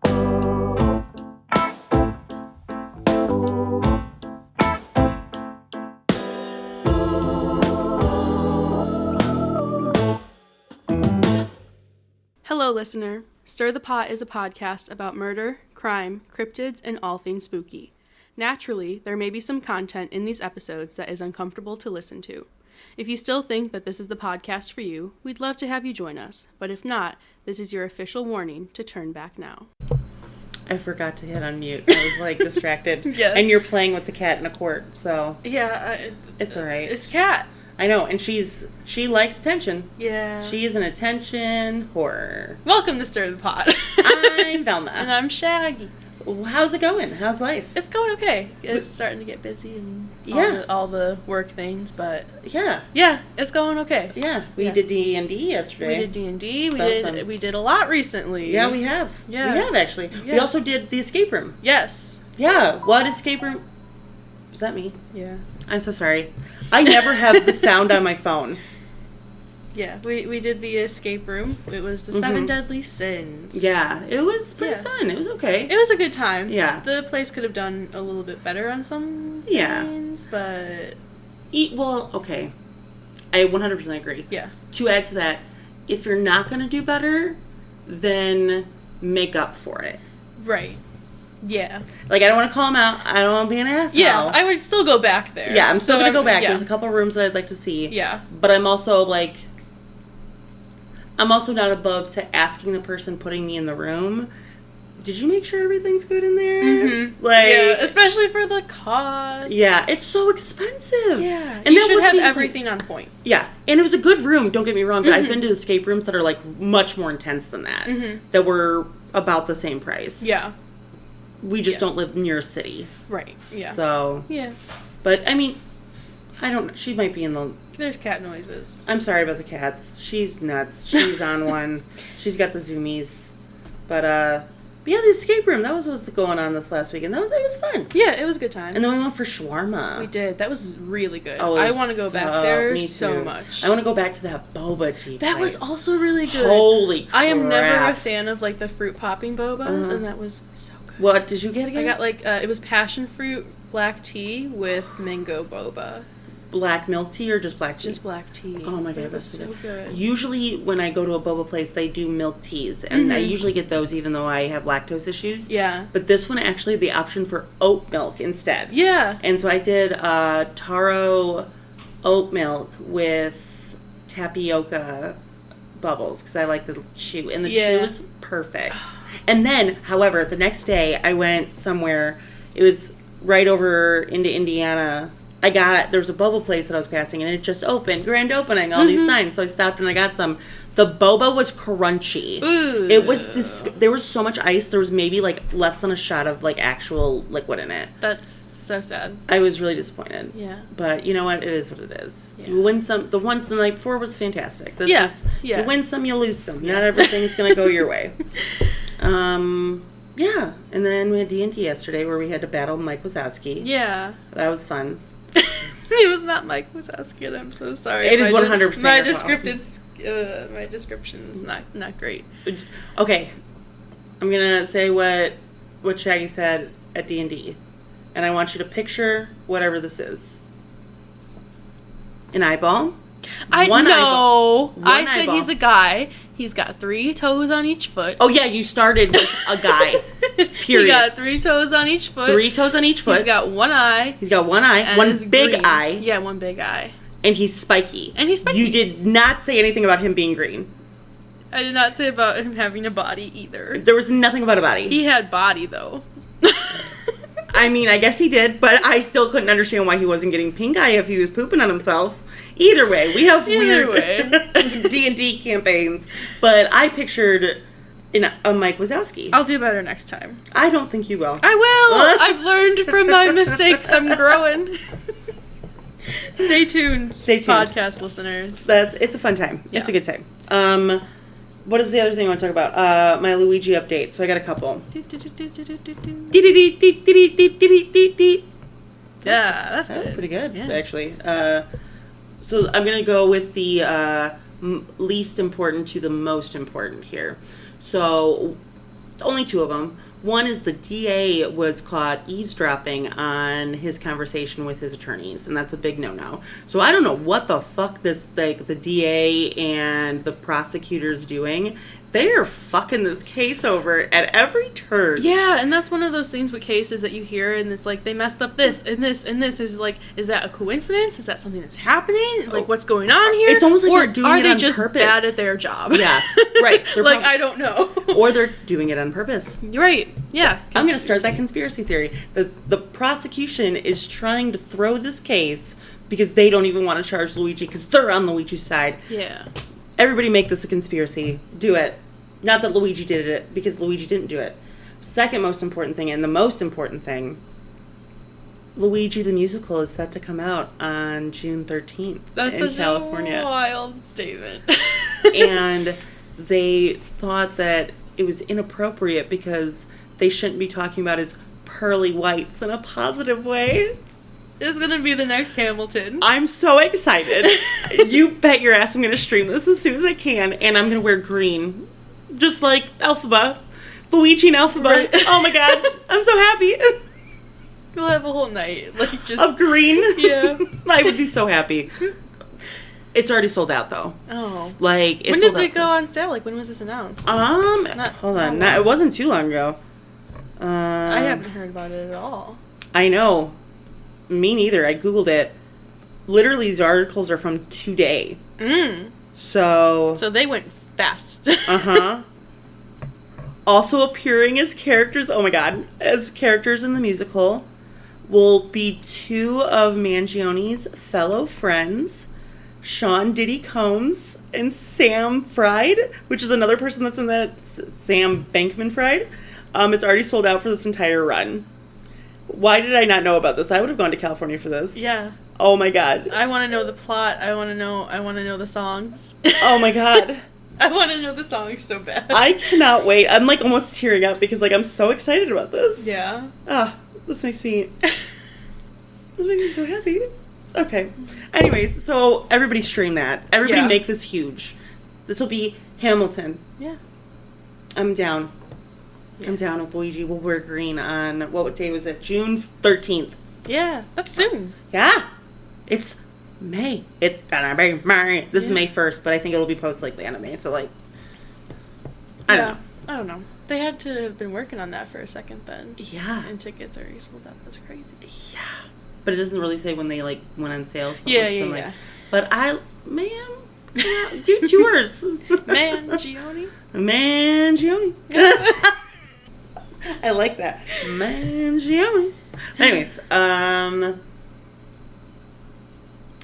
Hello, listener. Stir the Pot is a podcast about murder, crime, cryptids, and all things spooky. Naturally, there may be some content in these episodes that is uncomfortable to listen to. If you still think that this is the podcast for you, we'd love to have you join us. But if not, this is your official warning to turn back now. I forgot to hit unmute. I was, distracted. Yeah. And you're playing with the cat in a court, so... Yeah. It's all right. It's cat. I know, and she likes attention. Yeah. She is an attention whore. Welcome to Stir the Pot. I'm Velma. And I'm Shaggy. How's it going? How's life? It's going okay. It's starting to get busy and all the work things, but... Yeah, it's going okay. Yeah, we did D&D yesterday. We did D&D. We did a lot recently. Yeah, we have. Yeah. We have, actually. Yeah. We also did the escape room. Yes. Yeah, what escape room... Was that me? Yeah. I'm so sorry. I never have the sound on my phone. Yeah, we did the escape room. It was the 7 Deadly Sins. Yeah, it was pretty fun. It was okay. It was a good time. Yeah. The place could have done a little bit better on some things, but... Okay. I 100% agree. Yeah. To add to that, if you're not going to do better, then make up for it. Right. Yeah. I don't want to call them out. I don't want to be an asshole. Yeah, I would still go back there. Yeah, I'm still going to go back. Yeah. There's a couple rooms that I'd like to see. Yeah. But I'm also, I'm also not above to asking the person putting me in the room, did you make sure everything's good in there? Mm-hmm. Yeah, especially for the cost. Yeah, it's so expensive. Yeah. And you should have everything on point. Yeah, and it was a good room, don't get me wrong, but I've been to escape rooms that are, much more intense than that, that were about the same price. Yeah. We just don't live near a city. Right, yeah. So. Yeah. But, I mean, I don't know. She might be in the... There's cat noises. I'm sorry about the cats. She's nuts. She's on one. She's got the zoomies. But yeah, the escape room. That was what's going on this last weekend. It was fun. Yeah, it was a good time. And then we went for shawarma. We did. That was really good. Oh, I want to go back there so much. I want to go back to that boba tea That place. was also really good. Holy crap. I am never a fan of, the fruit popping bobas, and that was so good. What did you get again? I got, it was passion fruit black tea with mango boba. Black milk tea or just black tea? Just black tea. Oh my god, that's so good. Usually when I go to a boba place, they do milk teas, and I usually get those even though I have lactose issues. Yeah. But this one actually the option for oat milk instead. Yeah. And so I did taro oat milk with tapioca bubbles because I like the chew, and the chew is perfect. And then, however, the next day I went somewhere. It was right over into Indiana. There was a boba place that I was passing, and it just opened, grand opening, all these signs. So I stopped and I got some. The boba was crunchy. Ooh. It was there was so much ice. There was maybe less than a shot of actual liquid in it. That's so sad. I was really disappointed. Yeah. But you know what? It is what it is. Yeah. You win some. The ones the night before was fantastic. This was, yeah. You win some, you lose some. Not everything's gonna go your way. Yeah. And then we had D&D yesterday where we had to battle Mike Wazowski. Yeah. That was fun. It was not Mike Wazowski, and I'm so sorry. It is 100% my description is not great. Okay, I'm gonna say what Shaggy said at D&D, and I want you to picture whatever this is. An eyeball. I said eyeball. he's a guy. He's got 3 toes on each foot. Oh yeah, you started with a guy. Period. He got 3 toes on each foot. 3 toes on each foot. He's got 1 eye. One big green. eye. Yeah, 1 big eye. And he's spiky. You did not say anything about him being green. I did not say about him having a body either. There was nothing about a body. He had body though. I mean, I guess he did, but I still couldn't understand why he wasn't getting pink eye if he was pooping on himself. Either way, we have weird D&D campaigns, but I pictured a Mike Wazowski. I'll do better next time. I don't think you will. I will! I've learned from my mistakes. I'm growing. Stay tuned, podcast listeners. It's a fun time. Yeah. It's a good time. What is the other thing I want to talk about? My Luigi update. So I got a couple. Yeah, that's good. Pretty good, yeah. Actually. So I'm going to go with the least important to the most important here. So only two of them. One is the DA was caught eavesdropping on his conversation with his attorneys, and that's a big no-no. So I don't know what the fuck this, like, the DA and the prosecutor's doing. They are fucking this case over at every turn. Yeah, and that's one of those things with cases that you hear, and it's like, they messed up this, and this, and this. Is like, is that a coincidence? Is that something that's happening? Like, what's going on here? It's almost like they're doing it on purpose. Or are they just bad at their job? Yeah, right. Like, I don't know. Or they're doing it on purpose. Right, yeah. I'm going to start that conspiracy theory. The prosecution is trying to throw this case because they don't even want to charge Luigi because they're on Luigi's side. Yeah. Everybody make this a conspiracy. Do it. Not that Luigi did it, because Luigi didn't do it. Second most important thing, and the most important thing, Luigi the Musical is set to come out on June 13th in California. That's a wild statement. And they thought that it was inappropriate because they shouldn't be talking about his pearly whites in a positive way. It's going to be the next Hamilton. I'm so excited. You bet your ass I'm going to stream this as soon as I can, and I'm going to wear green. Just like Elphaba. Luigi and Elphaba. Right. Oh my god. I'm so happy. We'll have a whole night. Like, just... Of green? Yeah. I would be so happy. It's already sold out, though. Oh. Like, it's when sold did they out, go on sale? Like, when was this announced? Hold on. It wasn't too long ago. I haven't heard about it at all. I know. Me neither. I googled it. Literally, these articles are from today. So they went fast. Uh-huh. Also appearing as characters, oh my god, as characters in the musical will be two of Mangione's fellow friends, Sean Diddy Combs and Sam Fried, which is another person that's in that, Sam Bankman-Fried. It's already sold out for this entire run. Why did I not know about this? I would have gone to California for this. Yeah. Oh my god. I want to know the plot. I want to know the songs. Oh my god. I want to know the songs so bad. I cannot wait. I'm like almost tearing up because like I'm so excited about this. Yeah. This makes me so happy. Okay. Anyways, so everybody stream that. Everybody make this huge. This will be Hamilton. Yeah. I'm down. Yeah. I'm down with Luigi. We'll wear green on, what day was it? June 13th. Yeah. That's soon. Yeah. It's May. It's gonna be May. This is May 1st, but I think it'll be post like the end of May, so like, I don't know. They had to have been working on that for a second then. Yeah. And tickets already sold out. That's crazy. Yeah. But it doesn't really say when they like went on sale. So Yeah. But do tours. Mangione. I like that. Mangione. Anyways,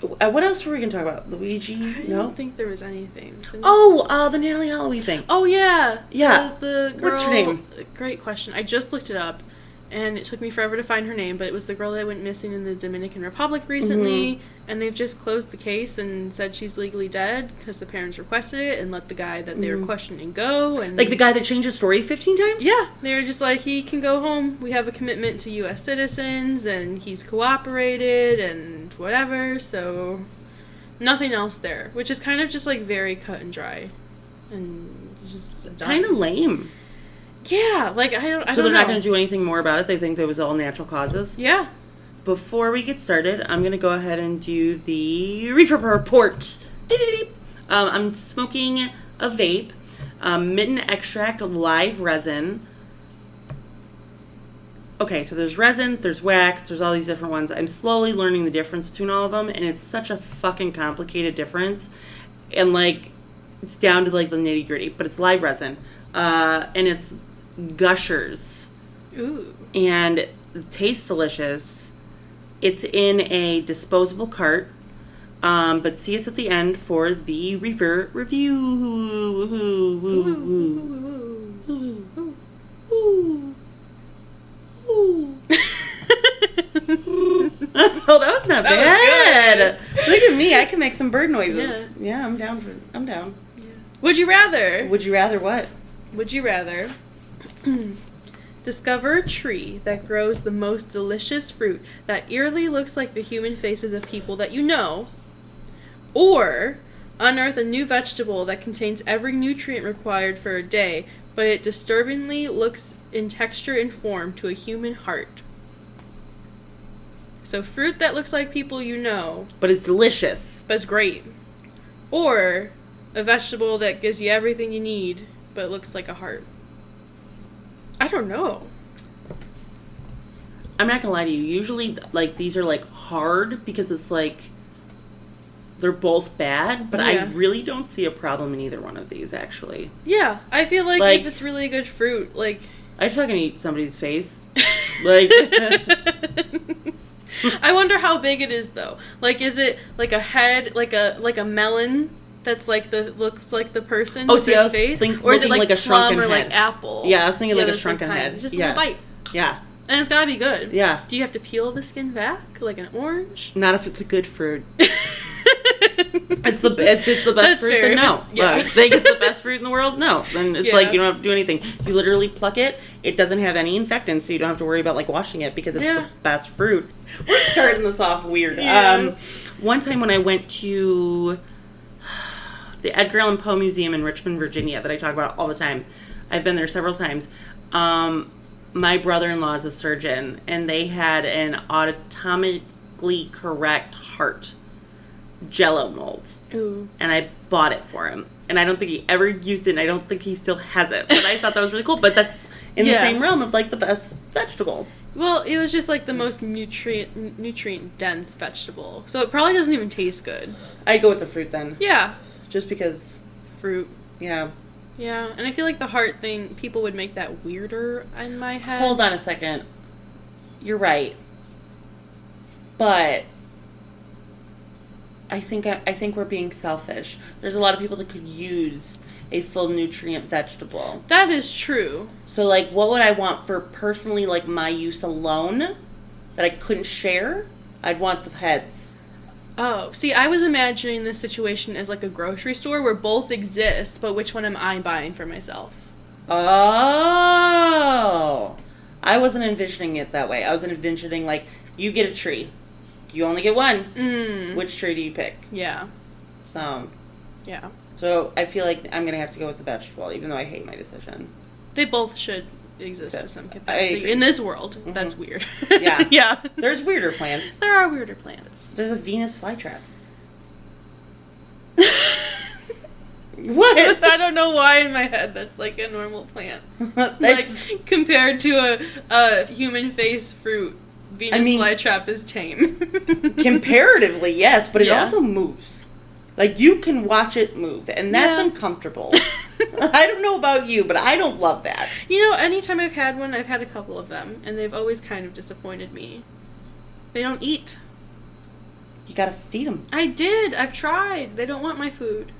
what else were we going to talk about? Luigi? I don't think there was anything. The Natalie Holloway thing. Oh, yeah. Yeah. The girl. What's her name? Great question. I just looked it up, and it took me forever to find her name, but it was the girl that went missing in the Dominican Republic recently, and they've just closed the case and said she's legally dead because the parents requested it and let the guy that they were questioning go. And like the guy that changed his story 15 times? Yeah. They were just like, he can go home. We have a commitment to U.S. citizens, and he's cooperated and whatever, so nothing else there, which is kind of just like very cut and dry and just kind of lame. Yeah, like I don't know. So they're not going to do anything more about it? They think it was all natural causes? Yeah. Before we get started, I'm going to go ahead and do the reefer report. I'm smoking a vape, Mitten extract live resin. Okay, so there's resin, there's wax, there's all these different ones. I'm slowly learning the difference between all of them, and it's such a fucking complicated difference. And, like, it's down to, like, the nitty-gritty, but it's live resin. And it's Gushers. Ooh. And it tastes delicious. It's in a disposable cart. But see us at the end for the reefer review. Oh, that was not bad. Look at me. I can make some bird noises. Yeah, I'm down. Yeah. Would you rather? Would you rather what? Would you rather discover a tree that grows the most delicious fruit that eerily looks like the human faces of people that you know, or Unearth a new vegetable that contains every nutrient required for a day, but it disturbingly looks in texture and form to a human heart. So fruit that looks like people you know. But it's delicious. But it's great. Or a vegetable that gives you everything you need, but looks like a heart. I don't know. I'm not gonna lie to you. Usually, like, these are, like, hard because it's, like, they're both bad, but I really don't see a problem in either one of these, actually. Yeah, I feel like if it's really good fruit, like... I'd fucking eat somebody's face. Like... I wonder how big it is, though. Like, is it, like, a head, like a melon that's, like, looks like the person with their face? Or is it, like a shrunken head? Or, like, apple? Yeah, I was thinking like a shrunken head. Just a little bite. Yeah. And it's gotta be good. Yeah. Do you have to peel the skin back, like an orange? Not if it's a good fruit. If it's the best fruit, then no. Think it's the best fruit in the world? No. Then it's like you don't have to do anything. You literally pluck it. It doesn't have any infectants, so you don't have to worry about, like, washing it because it's the best fruit. We're starting this off weird. Yeah. One time when I went to the Edgar Allan Poe Museum in Richmond, Virginia, that I talk about all the time. I've been there several times. My brother-in-law is a surgeon, and they had an anatomically correct heart Jell-O mold. Ooh. And I bought it for him. And I don't think he ever used it, and I don't think he still has it. But I thought that was really cool. But that's in the same realm of, like, the best vegetable. Well, it was just, like, the most nutrient-dense vegetable. So it probably doesn't even taste good. I'd go with the fruit, then. Yeah. Just because... Fruit. Yeah. Yeah, and I feel like the heart thing, people would make that weirder in my head. Hold on a second. You're right. But... I think we're being selfish. There's a lot of people that could use a full nutrient vegetable. That is true. So, like, what would I want for personally, like, my use alone that I couldn't share? I'd want the heads. Oh, see, I was imagining this situation as, like, a grocery store where both exist, but which one am I buying for myself? Oh. I wasn't envisioning it that way. I was envisioning, like, you get a tree. You only get one. Which tree do you pick? Yeah. So. Yeah. So I feel like I'm going to have to go with the vegetable, even though I hate my decision. They both should exist to some capacity. In this world, that's weird. Yeah. Yeah. There's weirder plants. There are weirder plants. There's a Venus flytrap. What? I don't know why in my head that's like a normal plant. Like, compared to a human face fruit. Venus flytrap is tame. Comparatively, yes, but it also moves. Like, you can watch it move, and that's uncomfortable. I don't know about you, but I don't love that. You know, anytime I've had one, I've had a couple of them, and they've always kind of disappointed me. They don't eat. You gotta feed them. I did. I've tried. They don't want my food.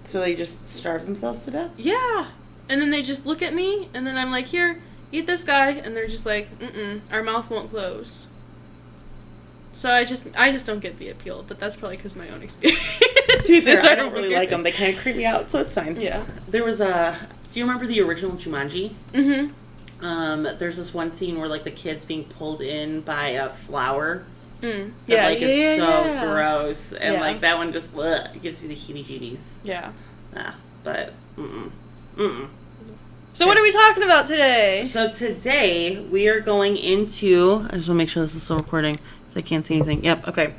So they just starve themselves to death? Yeah. And then they just look at me, and then I'm like, here, eat this guy, and they're just like, our mouth won't close. So I just don't get the appeal, but that's probably because of my own experience. To be fair, I don't really like them. They kind of creep me out, so it's fine. Yeah. There was do you remember the original Jumanji? Mm-hmm. There's this one scene where, like, the kid's being pulled in by a flower. Yeah, It's so gross. And, like, that one just gives me the heebie-jeebies. Yeah. But, So what are we talking about today? So today, we are going into... I just want to make sure this is still recording, because I can't see anything. Yep, okay.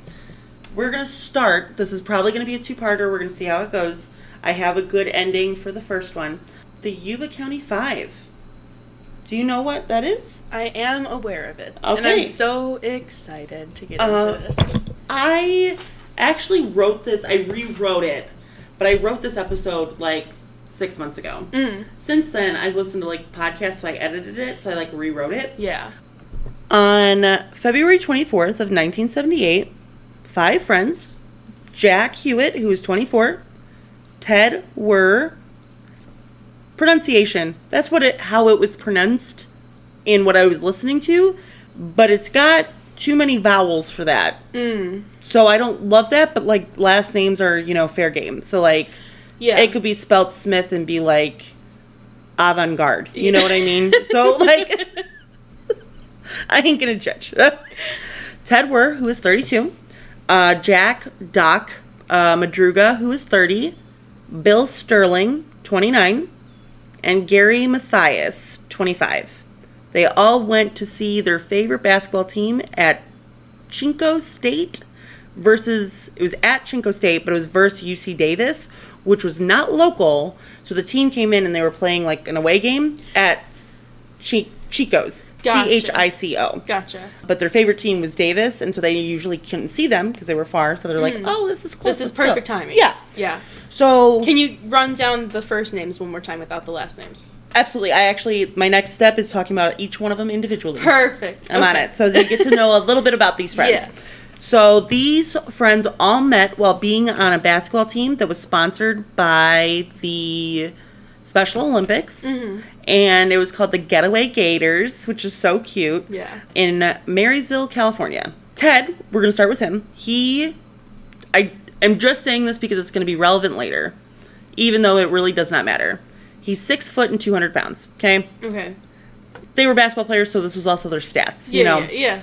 We're going to start. This is probably going to be a two-parter. We're going to see how it goes. I have a good ending for the first one. The Yuba County 5. Do you know what that is? I am aware of it. Okay. And I'm so excited to get into this. I actually wrote this. I rewrote it. But I wrote this episode, like, 6 months ago. Since then, I've listened to, like, podcasts, so I edited it, so I, like, rewrote it. Yeah. On February 24th of 1978, 5 friends, Jack Hewitt, who was 24, Ted were... Pronunciation. That's how it was pronounced in what I was listening to, but it's got too many vowels for that. So I don't love that, but, like, last names are, you know, fair game. So, like, it could be spelt Smith and be, like, avant-garde. You know what I mean? So, like, I ain't gonna judge. Ted Were, who is 32. Jack, Doc, Madruga, who was 30, Bill Sterling, 29, and Gary Mathias, 25. They all went to see their favorite basketball team at Chinco State versus, it was at Chinco State, but it was versus UC Davis, which was not local. So the team came in and they were playing like an away game at Chico's. Gotcha. CHICO. Gotcha. But their favorite team was Davis, and so they usually couldn't see them because they were far. So they're like, oh, this is close. This is perfect timing. Yeah. Yeah. So. Can you run down the first names one more time without the last names? Absolutely. My next step is talking about each one of them individually. Perfect. I'm on it. So you get to know a little bit about these friends. Yeah. So these friends all met while being on a basketball team that was sponsored by the Special Olympics. Mm-hmm. And it was called the Getaway Gators, which is so cute. Yeah. In Marysville, California. Ted, we're going to start with him. I'm just saying this because it's going to be relevant later, even though it really does not matter. He's 6 foot and 200 pounds. Okay. Okay. They were basketball players, so this was also their stats. You know. Yeah.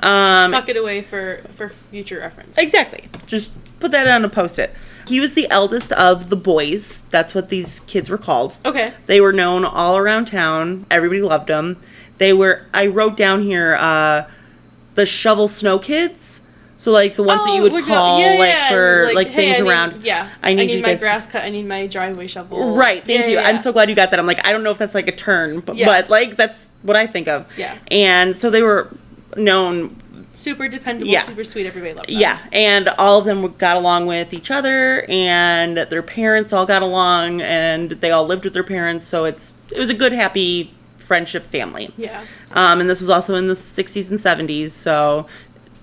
Tuck it away for future reference. Exactly. Just put that on a post-it. He was the eldest of the boys. That's what these kids were called. Okay. They were known all around town. Everybody loved them. They were. I wrote down here the shovel snow kids. So, like, the ones that you would call, for, like, hey, things around. I need you my guys grass cut. I need my driveway shovel. Right, thank you. I'm so glad you got that. I'm like, I don't know if that's, like, a turn, but like, that's what I think of. Yeah. And so they were known. Super dependable, super sweet. Everybody loved them. Yeah, and all of them got along with each other, and their parents all got along, and they all lived with their parents, so it was a good, happy friendship family. Yeah. And this was also in the 60s and 70s, so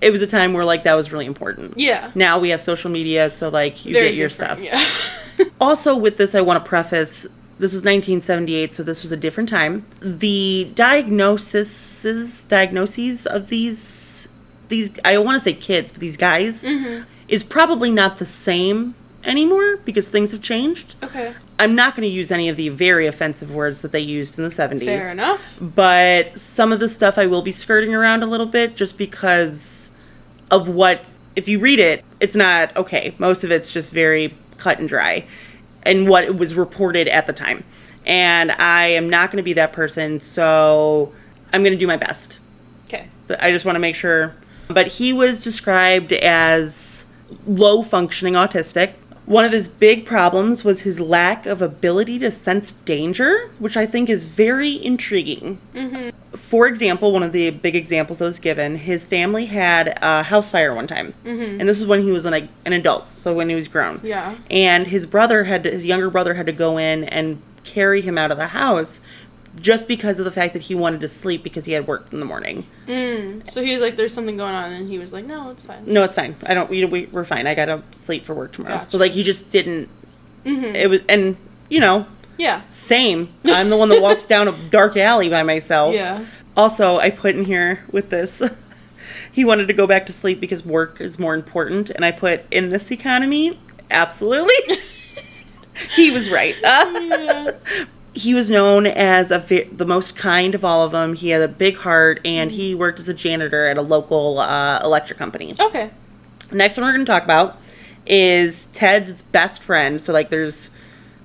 it was a time where, like, that was really important. Yeah. Now we have social media, so, like, you Very get your different, stuff. Yeah. Also, with this, I want to preface, this was 1978, so this was a different time. The diagnoses of these I want to say kids, but these guys, is probably not the same anymore because things have changed. Okay. I'm not going to use any of the very offensive words that they used in the 70s. Fair enough. But some of the stuff I will be skirting around a little bit just because of what, if you read it, it's not okay. Most of it's just very cut and dry and what it was reported at the time. And I am not going to be that person, so I'm going to do my best. Okay. I just want to make sure. But he was described as low-functioning autistic. One of his big problems was his lack of ability to sense danger, which I think is very intriguing. Mm-hmm. For example, one of the big examples that was given, his family had a house fire one time. Mm-hmm. And this is when he was an adult, so when he was grown. Yeah. And his younger brother had to go in and carry him out of the house just because of the fact that he wanted to sleep because he had work in the morning. So he was like, there's something going on, and he was like, no, it's fine. No, it's fine. We're fine. I gotta sleep for work tomorrow. Gotcha. So, like, he just didn't, it was, and, yeah. Same. I'm the one that walks down a dark alley by myself. Yeah. Also, I put in here with this, he wanted to go back to sleep because work is more important, and I put, in this economy, absolutely. He was right. Yeah. He was known as the most kind of all of them. He had a big heart, and he worked as a janitor at a local electric company. Okay. Next one we're going to talk about is Ted's best friend. So, like, there's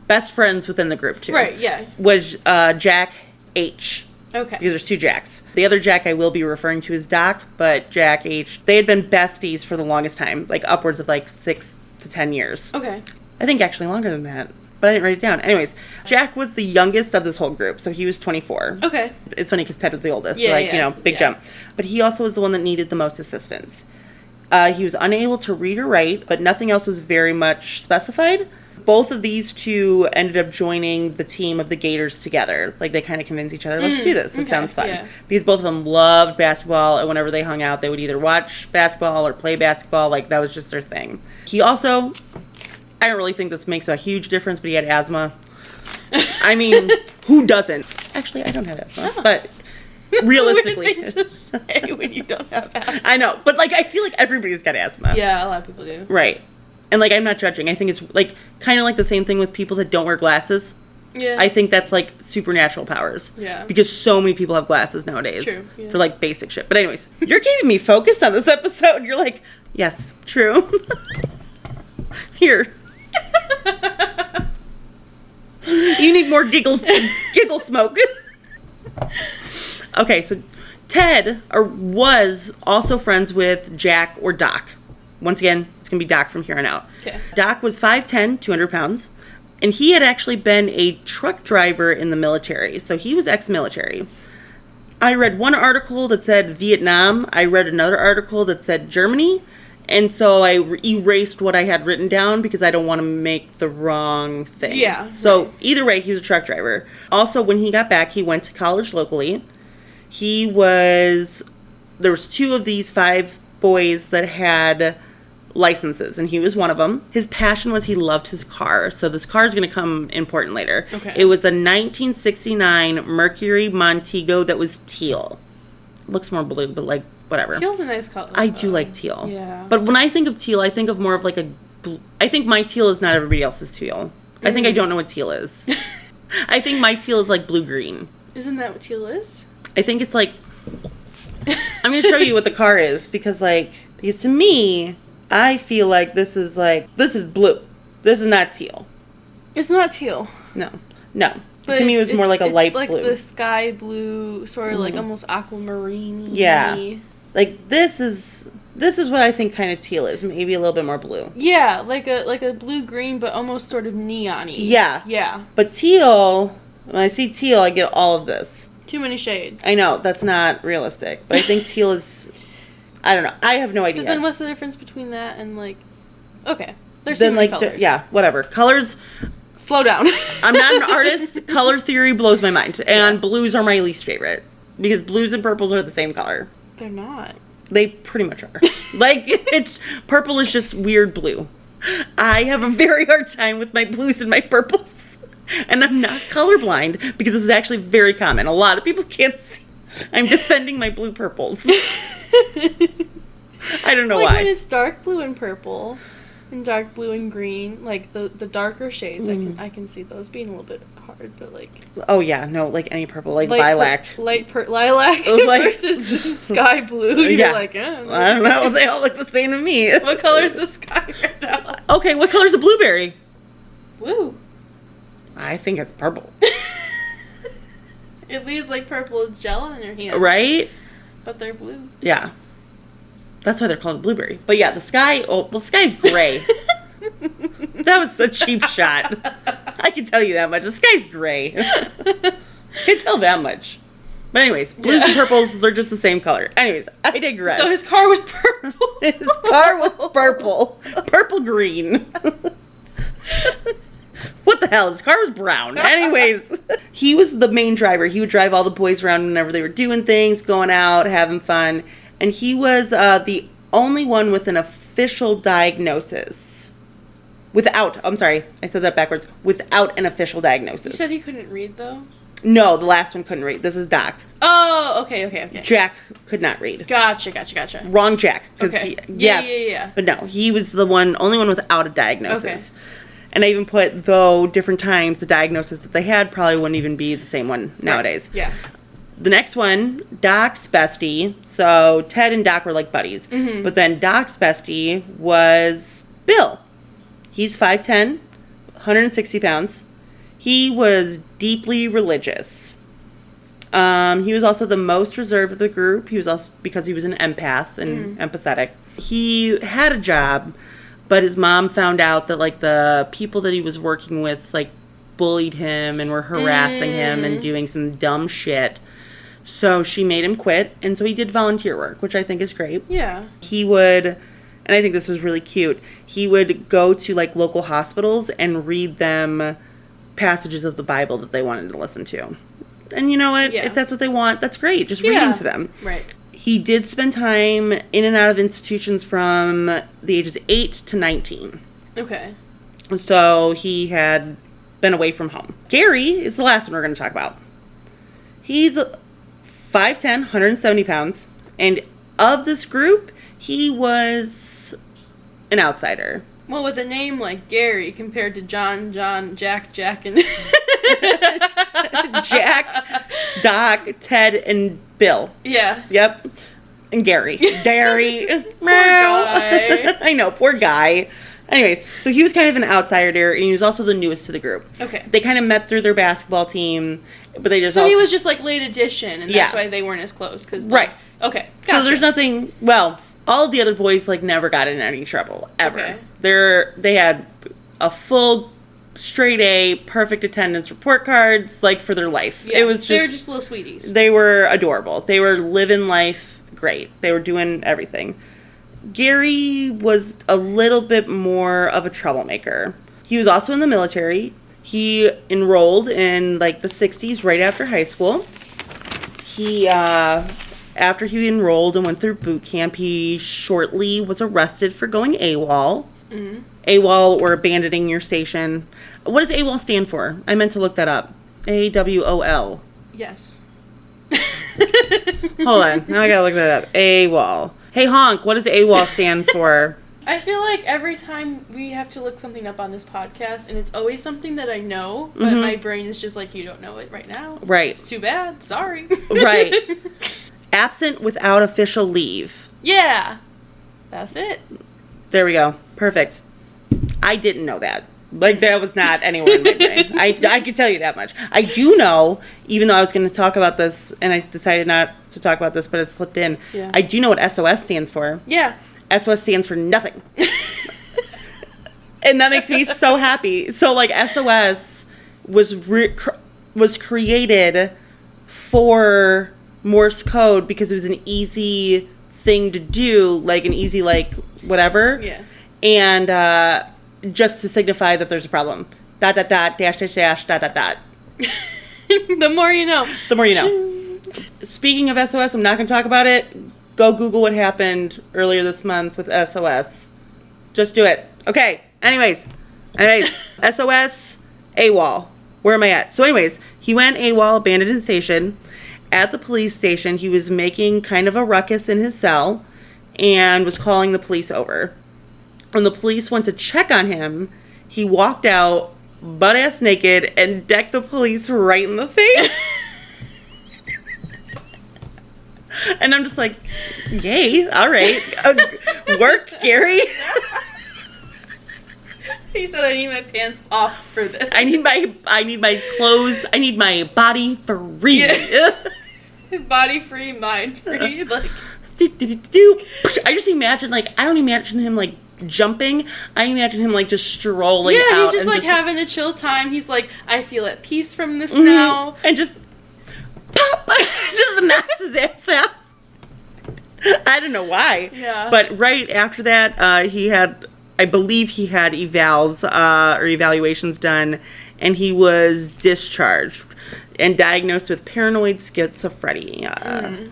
best friends within the group, too. Right, yeah. Was Jack H. Okay. Because there's two Jacks. The other Jack I will be referring to as Doc, but Jack H. They had been besties for the longest time, like upwards of, 6 to 10 years. Okay. I think actually longer than that. But I didn't write it down. Anyways, Jack was the youngest of this whole group, so he was 24. Okay. It's funny because Ted was the oldest, Yeah, big jump. But he also was the one that needed the most assistance. He was unable to read or write, but nothing else was very much specified. Both of these two ended up joining the team of the Gators together. Like, they kind of convinced each other, let's do this. This sounds fun. Yeah. Because both of them loved basketball, and whenever they hung out, they would either watch basketball or play basketball. Like, that was just their thing. He also... I don't really think this makes a huge difference, but he had asthma. I mean, who doesn't? Actually, I don't have asthma, but realistically. That's a weird thing to say when you don't have asthma. I know, but, I feel like everybody's got asthma. Yeah, a lot of people do. Right. And, I'm not judging. I think it's, kind of like the same thing with people that don't wear glasses. Yeah. I think that's, supernatural powers. Yeah. Because so many people have glasses nowadays. True. Yeah. For, basic shit. But anyways, you're keeping me focused on this episode. You're like, yes, true. Here. You need more giggle smoke. Okay, so Ted was also friends with Jack or Doc. Once again, it's going to be Doc from here on out. Okay. Doc was 5'10", 200 pounds. And he had actually been a truck driver in the military. So he was ex-military. I read one article that said Vietnam. I read another article that said Germany. And so I erased what I had written down because I don't want to make the wrong thing. Yeah. So right. Either way, he was a truck driver. Also, when he got back, he went to college locally. There was 2 of these 5 boys that had licenses, and he was one of them. His passion was he loved his car. So this car is going to come important later. Okay. It was a 1969 Mercury Montego that was teal. Looks more blue, but like whatever. Teal's a nice color. I do like teal. Yeah. But when I think of teal, I think of more of like I think my teal is not everybody else's teal. I think I don't know what teal is. I think my teal is like blue-green. Isn't that what teal is? I think it's like... I'm going to show you what the car is because to me, I feel like this is blue. This is not teal. It's not teal. No. But to me, it was more like a light blue. It's like the sky blue, sort of like almost aquamarine. Yeah. Like this is what I think kind of teal is. Maybe a little bit more blue. Yeah, like a blue-green, but almost sort of neon-y. Yeah. Yeah. But teal, when I see teal, I get all of this. Too many shades. I know, that's not realistic. But I think teal is... I don't know. I have no idea. Because then what's the difference between that and, Okay. There's too many colors. Yeah, whatever. Colors... Slow down. I'm not an artist. Color theory blows my mind. And blues are my least favorite. Because blues and purples are the same color. They're not. They pretty much are. Purple is just weird blue. I have a very hard time with my blues and my purples. And I'm not colorblind because this is actually very common. A lot of people can't see. I'm defending my blue purples. I don't know why. When it's dark blue and purple, and dark blue and green, the darker shades, I can see those being a little bit hard, but Oh yeah, no, any purple, lilac. Lilac versus sky blue. You're Yeah. I don't know. They all look the same to me. What color is the sky right now? Okay, what color is a blueberry? Blue. I think it's purple. It leaves purple gel on your hands. Right? But they're blue. Yeah. That's why they're called a blueberry. But yeah, the sky's gray. That was a cheap shot. I can tell you that much. The sky's gray. I can tell that much. But anyways, blues and purples, they're just the same color. Anyways, I digress. So his car was purple. His car was purple. Purple green. What the hell? His car was brown. Anyways, he was the main driver. He would drive all the boys around whenever they were doing things, going out, having fun. And he was the only one with an official diagnosis. I'm sorry, I said that backwards. Without an official diagnosis. You said he couldn't read, though? No, the last one couldn't read. This is Doc. Oh, okay. Jack could not read. Gotcha. Wrong Jack. Okay. Yeah. But no, he was the only one without a diagnosis. Okay. And I even put, though different times, the diagnosis that they had probably wouldn't even be the same one nowadays. Right. Yeah. The next one, Doc's bestie. So Ted and Doc were like buddies. Mm-hmm. But then Doc's bestie was Bill. He's 5'10", 160 pounds. He was deeply religious. He was also the most reserved of the group. He was also, because he was an empath and empathetic. He had a job, but his mom found out that the people that he was working with bullied him and were harassing him and doing some dumb shit. So she made him quit, and so he did volunteer work, which I think is great. Yeah. He would, and I think this is really cute, he would go to local hospitals and read them passages of the Bible that they wanted to listen to. And you know what? Yeah. If that's what they want, that's great. Just reading to them. Right. He did spend time in and out of institutions from the ages 8 to 19. Okay. So he had been away from home. Gary is the last one we're going to talk about. He's 5'10", 170 pounds. And of this group, he was an outsider. Well, with a name like Gary compared to John, Jack, and... Jack, Doc, Ted, and Bill. Yeah. Yep. And Gary. Poor guy. I know, poor guy. Anyways, so he was kind of an outsider, and he was also the newest to the group. Okay. They kind of met through their basketball team, but they just So he was just, like, late addition, and that's Yeah. why they weren't as close. Cause, like, Right. Okay, gotcha. So there's nothing... Well, all of the other boys, like, never got in any trouble, ever. Okay. They had a full... straight A, perfect attendance report cards, like, for their life. Yeah, It was just... They were just little sweeties. They were adorable. They were living life great. They were doing everything. Gary was a little bit more of a troublemaker. He was also in the military. He enrolled in, like, the 60s, right after high school. He, after he enrolled and went through boot camp, he shortly was arrested for going AWOL. Mm-hmm. AWOL, or abandoning your station. What does AWOL stand for? I meant to look that up. AWOL. Yes. Hold on. Now I gotta look that up. AWOL. Hey, Honk, what does AWOL stand for? I feel like every time we have to look something up on this podcast, and it's always something that I know, but my brain is just like, you don't know it right now. Right. It's too bad. Sorry. Right. Absent without official leave. Yeah. That's it. There we go. Perfect. I didn't know that. Like, that was not anywhere in my brain. I can tell you that much. I do know, even though I was going to talk about this, and I decided not to talk about this, but it slipped in. Yeah. I do know what SOS stands for. Yeah. SOS stands for nothing. And that makes me so happy. So, like, SOS was created for Morse code because it was an easy thing to do, like an easy, like, whatever. Yeah. And just to signify that there's a problem. ... dash, dash, dash, ... The more you know. The more you know. Speaking of SOS, I'm not going to talk about it. Go Google what happened earlier this month with SOS. Just do it. Okay. Anyways. SOS, AWOL. Where am I at? So anyways, he went AWOL, abandoned his station. At the police station, he was making kind of a ruckus in his cell and was calling the police over. When the police went to check on him, he walked out butt-ass naked and decked the police right in the face. And I'm just like, yay, all right. Work, Gary. He said, I need my pants off for this. I need my clothes. I need my body free. Yeah. Body free, mind free. Like, I just imagine, like, I don't imagine him, like, jumping. I imagine him, like, just strolling out. Yeah, he's just, like, having a chill time. He's like, I feel at peace from this now. And just pop. Just knocks his ass out. I don't know why. Yeah. But right after that, I believe he had evals or evaluations done, and he was discharged and diagnosed with paranoid schizophrenia.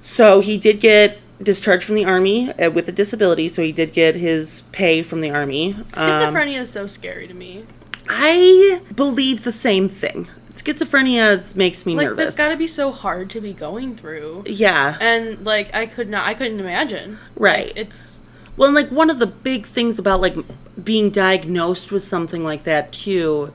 So he did get discharged from the Army with a disability, so he did get his pay from the Army. Schizophrenia is so scary to me. I believe the same thing. Schizophrenia makes me nervous. That's got to be so hard to be going through. Yeah. And, like, I couldn't imagine. Right. Like, it's... Well, and, like, one of the big things about, like, being diagnosed with something like that, too,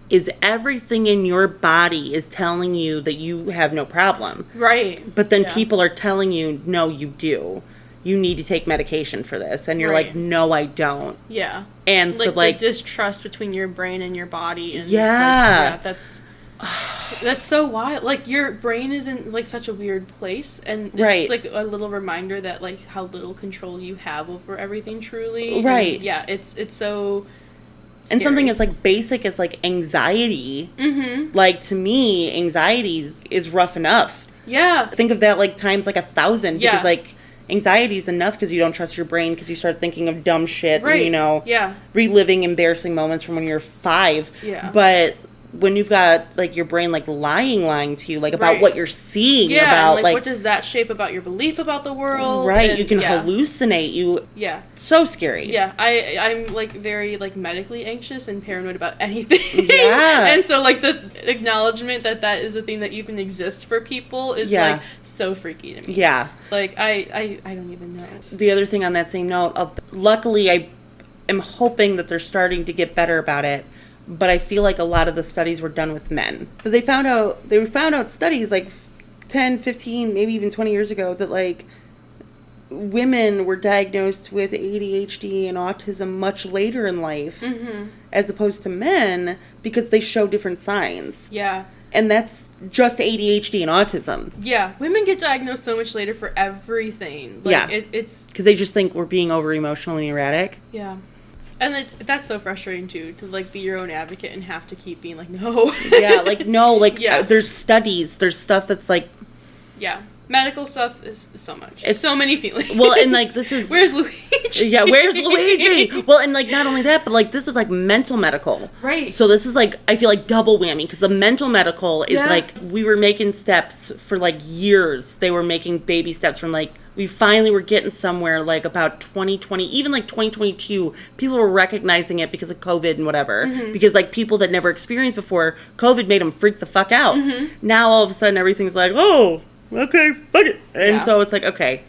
is everything in your body is telling you that you have no problem. Right. But then people are telling you, no, you do. You need to take medication for this. And you're like, no, I don't. Yeah. And so, like... the distrust between your brain and your body. And yeah. That's so wild. Like, your brain is in, like, such a weird place. And it's, like, a little reminder that, like, how little control you have over everything truly. Right. And, yeah, it's so... scary. And something as, like, basic as, like, anxiety. Mm-hmm. Like, to me, anxiety is rough enough. Yeah. Think of that, like, times, like, 1,000. Because, like, anxiety is enough because you don't trust your brain because you start thinking of dumb shit. Right. And, you know, reliving embarrassing moments from when you're 5. Yeah. But when you've got, like, your brain, like, lying to you, like, about what you're seeing. Yeah, about, and, like, what does that shape about your belief about the world? Right, and, you can hallucinate. Yeah. So scary. Yeah, I'm, like, very, like, medically anxious and paranoid about anything. Yeah. And so, like, the acknowledgement that is a thing that even exists for people is, like, so freaky to me. Yeah. Like, I don't even know. The other thing on that same note, luckily I am hoping that they're starting to get better about it. But I feel like a lot of the studies were done with men. But they found out studies like 10, 15, maybe even 20 years ago that, like, women were diagnosed with ADHD and autism much later in life, as opposed to men, because they show different signs. Yeah. And that's just ADHD and autism. Yeah. Women get diagnosed so much later for everything. Like, yeah. It's... Because they just think we're being over-emotionally erratic. Yeah. And that's so frustrating, too, to, like, be your own advocate and have to keep being like, no. Yeah, like, no, like, there's studies, there's stuff that's, like... Yeah. Medical stuff is so much. It's so many feelings. Well, and, like, this is... Where's Luigi? Yeah, where's Luigi? Well, and, like, not only that, but, like, this is, like, mental medical. Right. So this is, like, I feel like double whammy, because the mental medical is, like, we were making steps for, like, years. They were making baby steps from, like, we finally were getting somewhere, like, about 2020, even, like, 2022. People were recognizing it because of COVID and whatever. Because, like, people that never experienced before, COVID made them freak the fuck out. Now, all of a sudden, everything's like, oh... okay, fuck it. And so it's like, okay.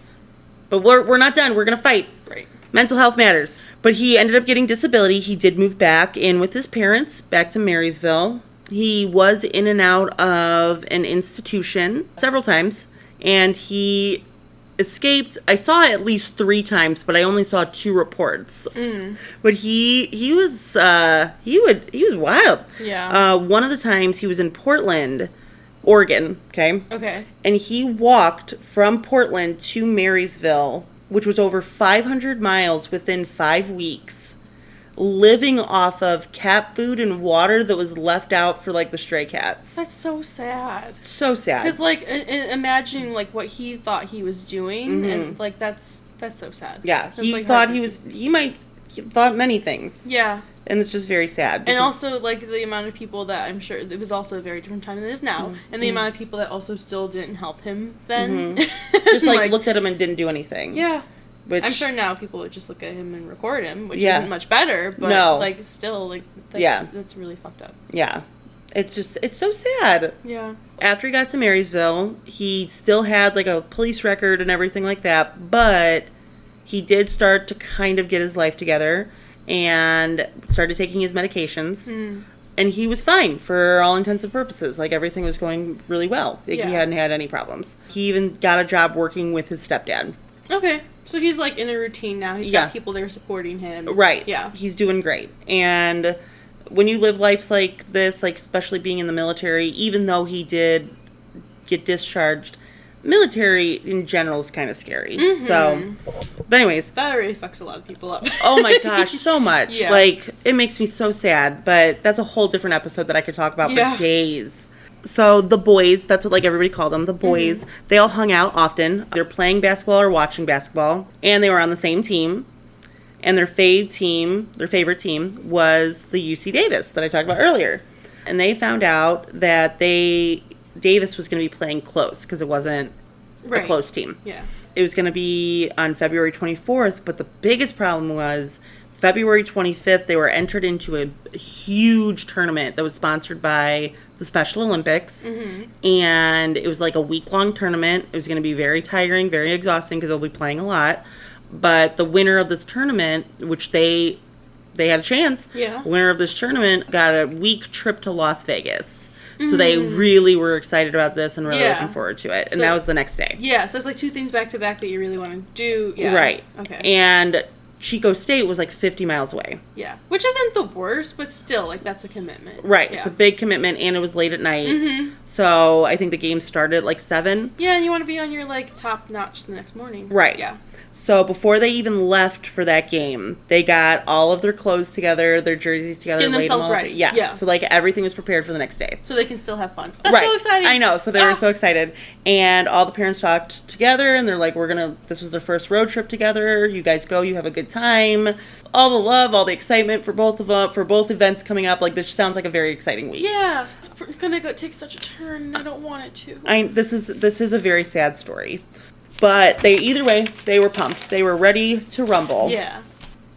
But we're not done. We're going to fight. Right. Mental health matters. But he ended up getting disability. He did move back in with his parents, back to Marysville. He was in and out of an institution several times. And he escaped. I saw it at least 3 times, but I only saw 2 reports. But he was wild. Yeah. One of the times he was in Portland, Oregon, okay? Okay. And he walked from Portland to Marysville, which was over 500 miles within 5 weeks, living off of cat food and water that was left out for, like, the stray cats. That's so sad. So sad. Because, like, imagining, like, what he thought he was doing, and, like, that's so sad. Yeah, that's, he like, thought he thought many things. Yeah. And it's just very sad. And also, like, the amount of people that I'm sure... It was also a very different time than it is now. And the amount of people that also still didn't help him then. Just, like, looked at him and didn't do anything. Yeah. Which, I'm sure now people would just look at him and record him, which isn't much better. But, like, still, like, that's really fucked up. Yeah. It's so sad. Yeah. After he got to Marysville, he still had, like, a police record and everything like that. But he did start to kind of get his life together. And started taking his medications. And he was fine for all intents and purposes. Like, everything was going really well. Like, he hadn't had any problems. He even got a job working with his stepdad. Okay. So he's, like, in a routine now. He's got people there supporting him. Right. Yeah. He's doing great. And when you live lives like this, like, especially being in the military, even though he did get discharged, military in general is kind of scary. So, but anyways. That really fucks a lot of people up. Oh my gosh, so much. Yeah. Like, it makes me so sad, but that's a whole different episode that I could talk about for days. So, the boys, that's what, like, everybody called them, the boys, they all hung out often. They're playing basketball or watching basketball, and they were on the same team. And their favorite team was the UC Davis that I talked about earlier. And they found out that Davis was going to be playing close because it wasn't a close team. Yeah. It was going to be on February 24th, but the biggest problem was February 25th, they were entered into a huge tournament that was sponsored by the Special Olympics. And it was like a week-long tournament. It was going to be very tiring, very exhausting because they'll be playing a lot. But the winner of this tournament, which they had a chance, the winner of this tournament got a week trip to Las Vegas. So they really were excited about this and really looking forward to it. And that was the next day. Yeah, so it's like 2 things back to back that you really want to do. Yeah. Right. Okay. And Chico State was like 50 miles away. Yeah. Which isn't the worst, but still, like, that's a commitment. Right. Yeah. It's a big commitment, and it was late at night. So I think the game started at like 7. Yeah, and you want to be on your, like, top notch the next morning. Right. Yeah. So before they even left for that game, they got all of their clothes together, their jerseys together. Getting themselves ready. Yeah. So, like, everything was prepared for the next day. So they can still have fun. That's so exciting. I know. So they were so excited. And all the parents talked together, and they're like, this was their first road trip together. You guys go. You have a good time. All the love, all the excitement for both of them, for both events coming up. Like, this sounds like a very exciting week. Yeah. It's going to take such a turn, and I don't want it to. This is a very sad story. But either way, they were pumped. They were ready to rumble. Yeah.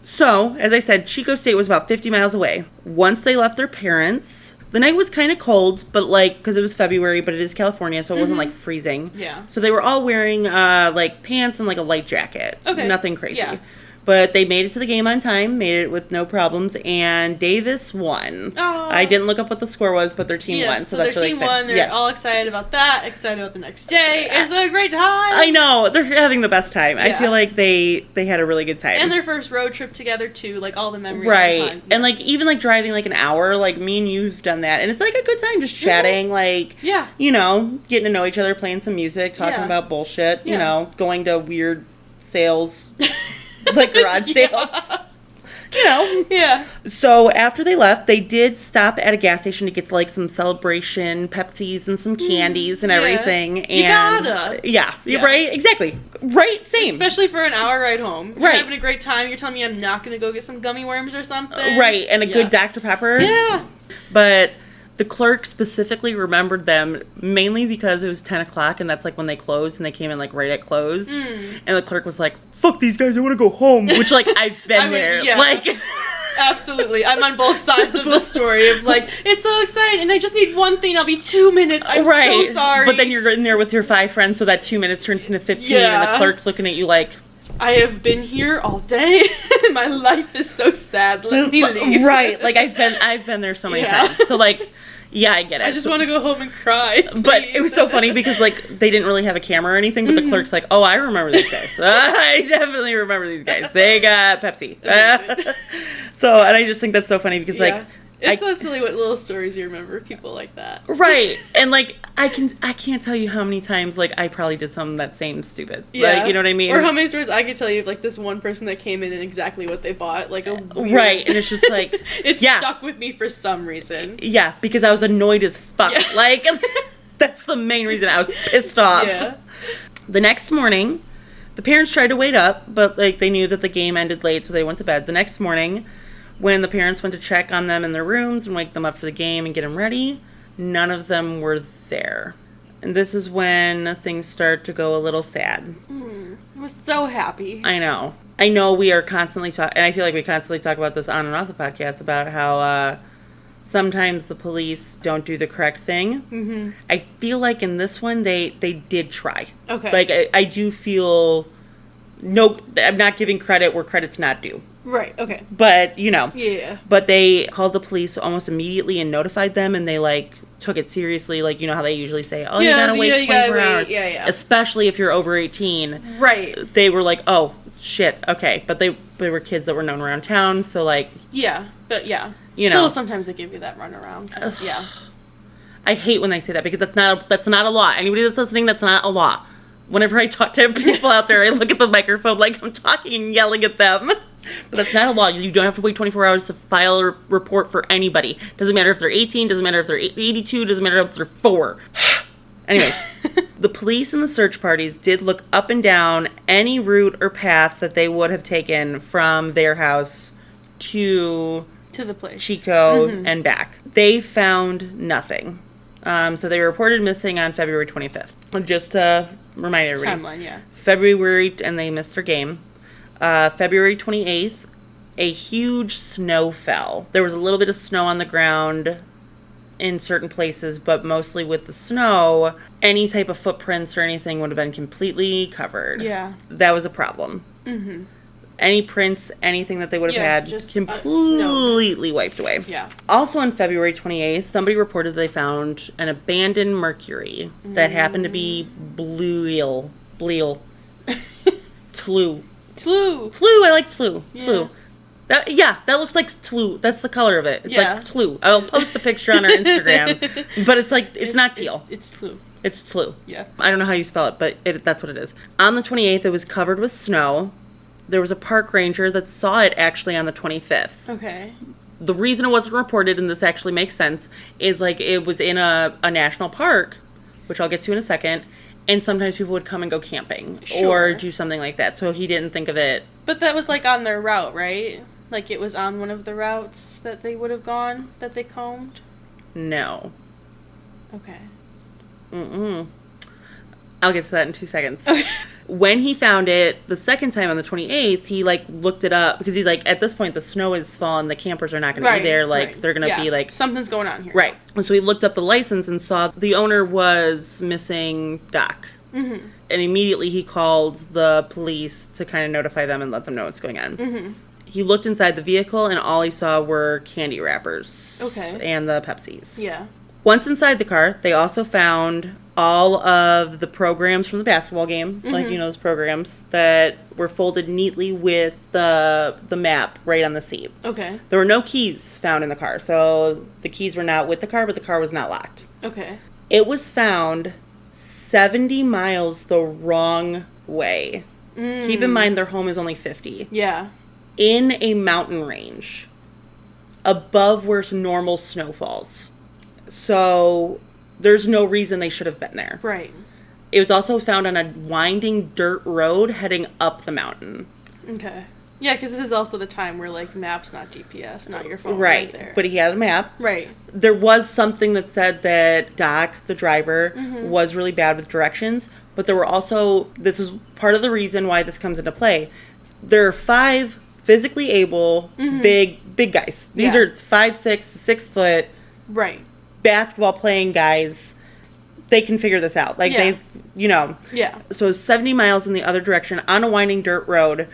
So, as I said, Chico State was about 50 miles away. Once they left their parents, the night was kind of cold, but, like, because it was February, but it is California, so it wasn't, like, freezing. Yeah. So they were all wearing, like, pants and, like, a light jacket. Okay. Nothing crazy. Yeah. But they made it to the game on time, made it with no problems, and Davis won. Oh. I didn't look up what the score was, but their team won, so that's really exciting. Their team won, they're all excited about that, excited about the next day. It's a great time! I know, they're having the best time. Yeah. I feel like they had a really good time. And their first road trip together, too, like, all the memories right. of the time. And, like, even, like, driving, like, an hour, like, me and you've done that, and it's, like, a good time, just chatting, like, you know, getting to know each other, playing some music, talking about bullshit, you know, going to weird sales... like garage sales. You know. Yeah. So after they left, they did stop at a gas station to get like some Celebration Pepsis and some candies and everything. And you gotta. Yeah. Right? Exactly. Right? Same. Especially for an hour ride home. You're right. having a great time. You're telling me I'm not going to go get some gummy worms or something. Right. And a good Dr. Pepper. Yeah. But... the clerk specifically remembered them mainly because it was 10 o'clock and that's like when they closed and they came in like right at close. And the clerk was like, fuck these guys, I want to go home. Which like, I've been there. Yeah. Like, absolutely. I'm on both sides of the story of like, it's so exciting and I just need one thing. I'll be 2 minutes. I'm so sorry. But then you're in there with your 5 friends so that 2 minutes turns into 15 and the clerk's looking at you like... I have been here all day. My life is so sad. Let me leave. Right. Like, I've been there so many times. So, like, yeah, I get it. I just want to go home and cry. Please. But it was so funny because, like, they didn't really have a camera or anything, but the clerk's like, oh, I remember these guys. I definitely remember these guys. They got Pepsi. So, and I just think that's so funny because, like... It's so silly what little stories you remember of people like that. Right. And, like, I can't tell you how many times, like, I probably did something that same stupid. Yeah. Like, you know what I mean? Or how many stories I could tell you of, like, this one person that came in and exactly what they bought. Like, a weird... Right. And it's just, like... it stuck with me for some reason. Yeah. Because I was annoyed as fuck. Yeah. Like, that's the main reason I was pissed off. Yeah. The next morning, the parents tried to wait up, but, like, they knew that the game ended late, so they went to bed. The next morning... when the parents went to check on them in their rooms and wake them up for the game and get them ready, none of them were there. And this is when things start to go a little sad. I was so happy. I know. I know we are constantly and I feel like we constantly talk about this on and off the podcast about how sometimes the police don't do the correct thing. Mm-hmm. I feel like in this one, they did try. Okay. Like, I do feel... no, I'm not giving credit where credit's not due. Right, okay. But, you know. Yeah. But they called the police almost immediately and notified them, and they, like, took it seriously. Like, you know how they usually say, oh, you gotta wait 24 hours. Yeah. Especially if you're over 18. Right. They were like, oh, shit, okay. But they were kids that were known around town, so, like... yeah, but yeah. You Still, know. sometimes they give you that runaround. Yeah. I hate when they say that, because that's not a law. Anybody that's listening, that's not a law. Whenever I talk to people out there, I look at the microphone like I'm talking and yelling at them. But that's not a law. You don't have to wait 24 hours to file a report for anybody. Doesn't matter if they're 18, doesn't matter if they're 82, doesn't matter if they're 4. Anyways, the police and the search parties did look up and down any route or path that they would have taken from their house to the place. Chico and back. They found nothing. So they were reported missing on February 25th. Just to remind everybody. Timeline, yeah. February, and they missed their game. February 28th, a huge snow fell. There was a little bit of snow on the ground in certain places, but mostly with the snow, any type of footprints or anything would have been completely covered. Yeah. That was a problem. Mm-hmm. Any prints, anything that they would have had, just completely wiped away. Yeah. Also on February 28th, somebody reported they found an abandoned Mercury that happened to be tlue. Tlue, I like tlue. Yeah. Tlue. That looks like tlue. That's the color of it. It's like tlue. I'll post a picture on our Instagram. But it's like, it's not teal. It's tlue. It's tlue. Yeah. I don't know how you spell it, but that's what it is. On the 28th, it was covered with snow. There was a park ranger that saw it actually on the 25th. Okay. The reason it wasn't reported, and this actually makes sense, is like it was in a national park, which I'll get to in a second, and sometimes people would come and go camping or do something like that. So he didn't think of it. But that was like on their route, right? Like it was on one of the routes that they would have gone, that they combed? No. Okay. I'll get to that in 2 seconds. Okay. When he found it the second time on the 28th, he, like, looked it up. Because he's like, at this point, the snow is fallen. The campers are not going to be there. Like, they're going to be, like... something's going on here. Right. And so he looked up the license and saw the owner was missing Doc. Mm-hmm. And immediately he called the police to kind of notify them and let them know what's going on. Mm-hmm. He looked inside the vehicle, and all he saw were candy wrappers. Okay. And the Pepsis. Yeah. Once inside the car, they also found all of the programs from the basketball game, like, those programs that were folded neatly with the map right on the seat. Okay. There were no keys found in the car, so the keys were not with the car, but the car was not locked. Okay. It was found 70 miles the wrong way. Keep in mind their home is only 50. Yeah. In a mountain range above where normal snow falls. So there's no reason they should have been there. Right. It was also found on a winding dirt road heading up the mountain. Okay. Yeah, because this is also the time where, like, maps, not GPS, not your phone. Right. There. But he had a map. Right. There was something that said that Doc, the driver, was really bad with directions. But there were also, this is part of the reason why this comes into play. There are 5 physically able, big guys. These are 5'6", 6 foot. Right. Basketball playing guys. They can figure this out. Like, they, Yeah. So 70 miles in the other direction on a winding dirt road.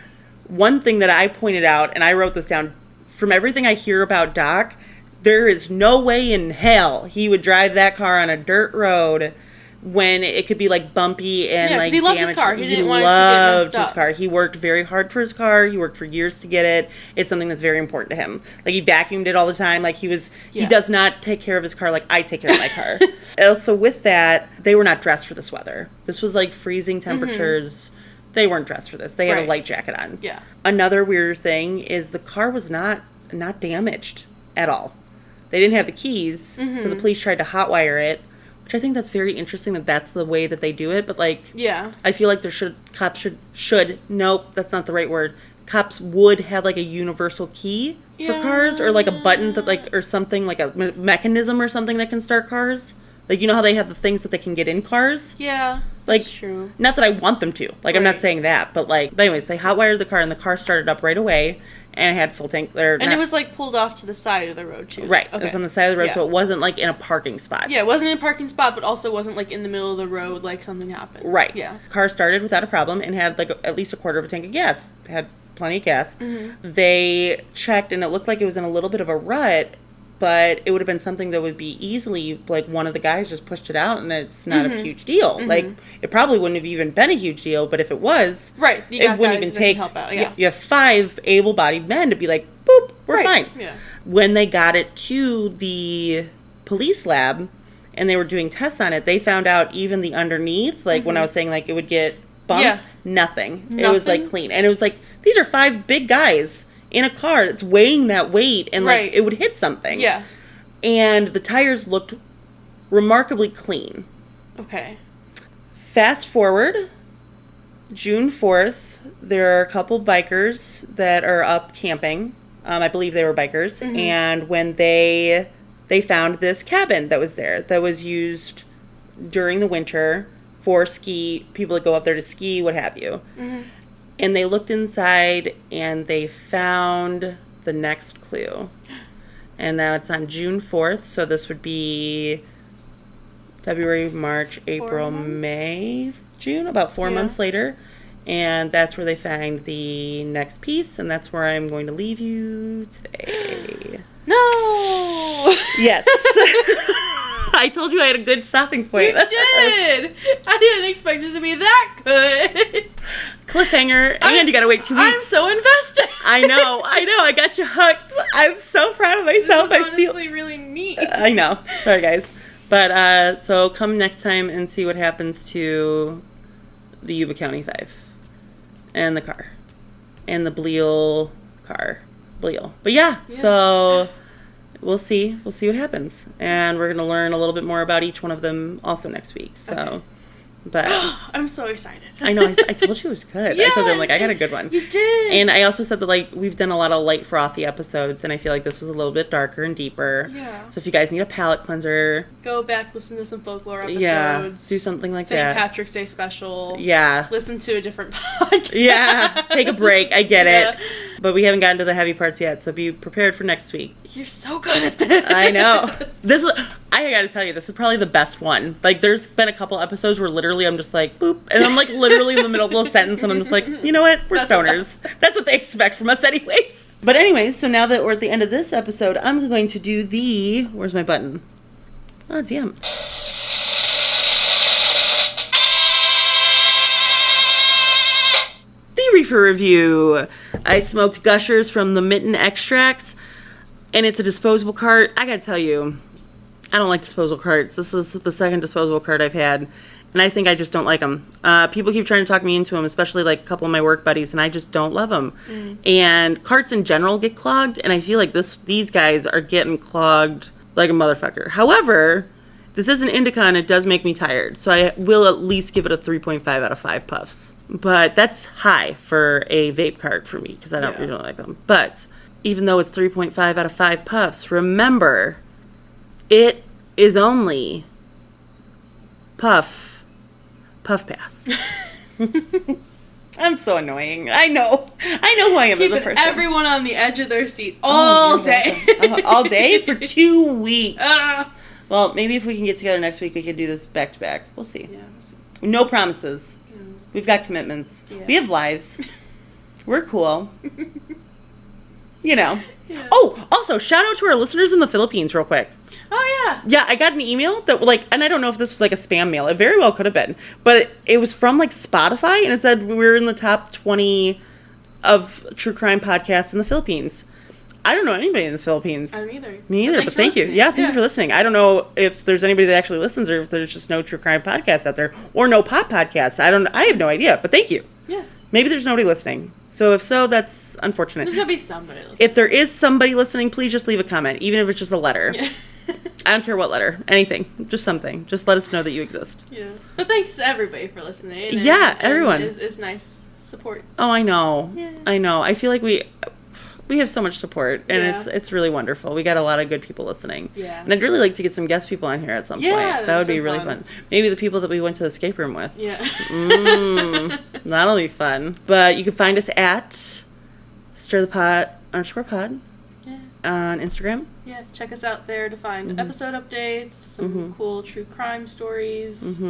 One thing that I pointed out, and I wrote this down, from everything I hear about Doc, there is no way in hell he would drive that car on a dirt road when it could be, like, bumpy and, like, he loved damaged. his car. He didn't want it to get loved messed his up. car. He worked very hard for his car. He worked for years to get it. It's something that's very important to him. Like, he vacuumed it all the time. Like, he does not take care of his car like I take care of my car. Also, with that, they were not dressed for this weather. This was, like, freezing temperatures. They weren't dressed for this. They had a light jacket on. Yeah. Another weird thing is the car was not damaged at all. They didn't have the keys, so the police tried to hotwire it, which I think that's very interesting that that's the way that they do it. But, like, I feel like cops should, nope, that's not the right word. Cops would have, like, a universal key for cars, or, like, a button that, like, or something, like a mechanism or something that can start cars. Like, you know how they have the things that they can get in cars? Yeah, like, that's true. Not that I want them to. Like, I'm not saying that. But, like, but anyways, they hotwired the car, and the car started up right away. And it had full tank. And it was, like, pulled off to the side of the road, too. Right. Okay. It was on the side of the road, so it wasn't, like, in a parking spot. Yeah, it wasn't in a parking spot, but also wasn't, like, in the middle of the road, like, something happened. Right. Yeah. Car started without a problem and had, like, at least a quarter of a tank of gas. Had plenty of gas. They checked, and it looked like it was in a little bit of a rut, but it would have been something that would be easily, like, one of the guys just pushed it out, and it's not a huge deal. Like, it probably wouldn't have even been a huge deal, but if it was, it wouldn't even take, help out. You have 5 able-bodied men to be like, boop, we're fine. Yeah. When they got it to the police lab, and they were doing tests on it, they found out even the underneath, like, when I was saying, like, it would get bumps, nothing. It was, like, clean. And it was like, these are 5 big guys in a car that's weighing that weight, and like it would hit something. Yeah. And the tires looked remarkably clean. Okay. Fast forward, June 4th, there are a couple bikers that are up camping. I believe they were bikers. And when they found this cabin that was there, that was used during the winter for people that go up there to ski, what have you. And they looked inside, and they found the next clue. And now it's on June 4th, so this would be February, March, April, May, June, about 4 months later. And that's where they find the next piece, and that's where I'm going to leave you today. No! Yes. I told you I had a good stopping point. You did! I didn't expect it to be that good. Cliffhanger, and you gotta wait 2 weeks. I'm so invested. I know. I got you hooked. I'm so proud of myself. This is honestly really neat. I know. Sorry, guys. But, so come next time and see what happens to the Yuba County 5. And the car. And the Bleal car. Bleal. But yeah, so we'll see. We'll see what happens. And we're going to learn a little bit more about each one of them also next week. So, but I'm so excited. I know. I told you it was good. I told you, I'm like, I got a good one. You did. And I also said that, like, we've done a lot of light frothy episodes, and I feel like this was a little bit darker and deeper. Yeah. So if you guys need a palate cleanser, go back, listen to some folklore episodes. Yeah, do something like that. St. Patrick's Day special. Yeah. Listen to a different podcast. Yeah. Take a break. I get it. But we haven't gotten to the heavy parts yet, so be prepared for next week. You're so good at this. I know. I gotta tell you, this is probably the best one. Like, there's been a couple episodes where literally I'm just like, boop. And I'm like literally in the middle of a sentence and I'm just like, you know what? We're stoners. That's what they expect from us anyways. But anyways, so now that we're at the end of this episode, I'm going to do the... Where's my button? Oh, damn. The reefer review. I smoked Gushers from the Mitten extracts, and it's a disposable cart. I gotta tell you, I don't like disposable carts. This is the second disposable cart I've had, and I think I just don't like them. People keep trying to talk me into them, especially like a couple of my work buddies, and I just don't love them. And carts in general get clogged, and I feel like these guys are getting clogged like a motherfucker. However, this is an indica, and it does make me tired, so I will at least give it a 3.5 out of 5 puffs. But that's high for a vape cart for me, because I don't really like them. But even though it's 3.5 out of 5 puffs, remember, it is only puff pass. I'm so annoying. I know who I am as a person. Everyone on the edge of their seat all day. All day for 2 weeks. Well, maybe if we can get together next week, we could do this back to back. We'll see. Yeah, we'll see. No promises. No. We've got commitments. Yeah. We have lives. We're cool. You know. Yeah. Oh, also, shout out to our listeners in the Philippines real quick. Oh, yeah. Yeah, I got an email that, like, and I don't know if this was, like, a spam mail. It very well could have been. But it was from, like, Spotify, and it said we were in the top 20 of true crime podcasts in the Philippines. I don't know anybody in the Philippines. I don't either. Me either, but thank you. Yeah, thank you for listening. I don't know if there's anybody that actually listens or if there's just no true crime podcasts out there or no pot podcasts. I have no idea, but thank you. Yeah. Maybe there's nobody listening. So if so, that's unfortunate. There's going to be somebody listening. If there is somebody listening, please just leave a comment, even if it's just a letter. Yeah. I don't care what letter. Anything. Just something. Just let us know that you exist. Yeah. But thanks to everybody for listening. Everyone. It's nice support. Oh, I know. Yeah. I know. I feel like we have so much support, and it's really wonderful. We got a lot of good people listening. Yeah. And I'd really like to get some guest people on here at some point. That would be really fun. Maybe the people that we went to the escape room with. Yeah. That'll be fun. But you can find us at stirthepot_pod on Instagram. Yeah, check us out there to find episode updates, some cool true crime stories,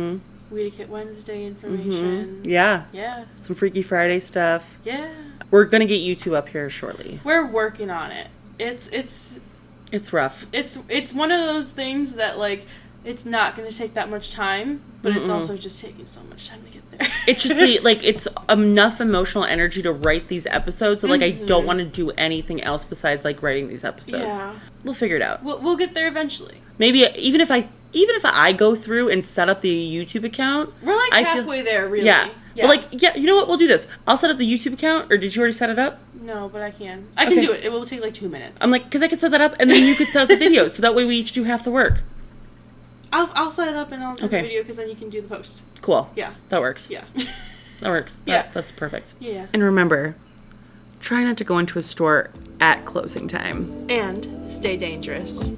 Weed Kit Wednesday information. Yeah. Yeah. Some Freaky Friday stuff. Yeah. We're going to get YouTube up here shortly. We're working on it. It's rough. It's one of those things that, like, it's not going to take that much time, but it's also just taking so much time to get there. It's just it's enough emotional energy to write these episodes that, like, I don't want to do anything else besides, like, writing these episodes. Yeah. We'll figure it out. We'll get there eventually. Maybe even if I go through and set up the YouTube account, we're like halfway there, really. Yeah. But you know what? We'll do this. I'll set up the YouTube account, or did you already set it up? No, but I can. I can do it. It will take like 2 minutes. I'm like, because I can set that up, and then you could set up the video, so that way we each do half the work. I'll set it up and I'll do the video, because then you can do the post. Cool. Yeah. That works. Yeah. That works. That's perfect. Yeah. And remember, try not to go into a store at closing time. And stay dangerous.